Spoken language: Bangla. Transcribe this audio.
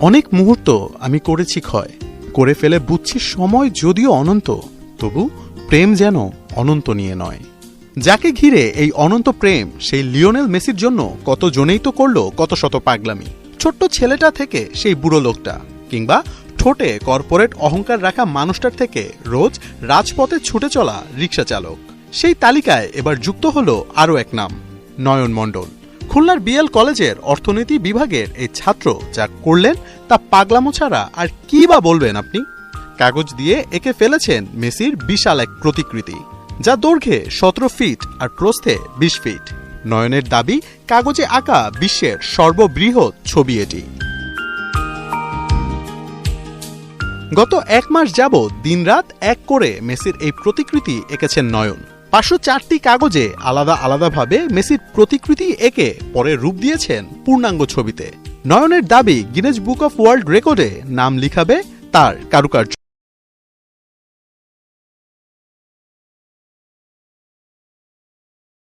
অনেক মুহূর্ত আমি করেছি ক্ষয়, করে ফেলে বুঝছি সময় যদিও অনন্ত, তবু প্রেম যেন অনন্ত নিয়ে নয়। যাকে ঘিরে এই অনন্ত প্রেম, সেই লিওনেল মেসির জন্য কত জনেই তো করলো কত শত পাগলামি। ছোট্ট ছেলেটা থেকে সেই বুড়ো লোকটা, কিংবা ঠোঁটে কর্পোরেট অহংকার রাখা মানুষটার থেকে রোজ রাজপথে ছুটে চলা রিক্সা চালক। সেই তালিকায় এবার যুক্ত হলো আরও এক নাম, নয়ন মণ্ডল। খুলনার বিএল কলেজের অর্থনীতি বিভাগের এই ছাত্র যা করলেন তা পাগলামো ছাড়া আর কি বা বলবেন আপনি। কাগজ দিয়ে এঁকে ফেলেছেন মেসির বিশাল এক প্রতিকৃতি, যা দৈর্ঘ্যে 17 ফিট আর প্রস্থে 20 ফিট। নয়নের দাবি, কাগজে আঁকা বিশ্বের সর্ববৃহৎ ছবি এটি। গত 1 মাস যাবৎ দিনরাত এক করে মেসির এই প্রতিকৃতি এঁকেছেন নয়ন। 504টি কাগজে আলাদা আলাদাভাবে মেসির প্রতিকৃতি এঁকে পরে রূপ দিয়েছেন পূর্ণাঙ্গ ছবিতে। নয়নের দাবি, গিনেস বুক অফ ওয়ার্ল্ড রেকর্ডে নাম লিখাবে তার কারুকার্য।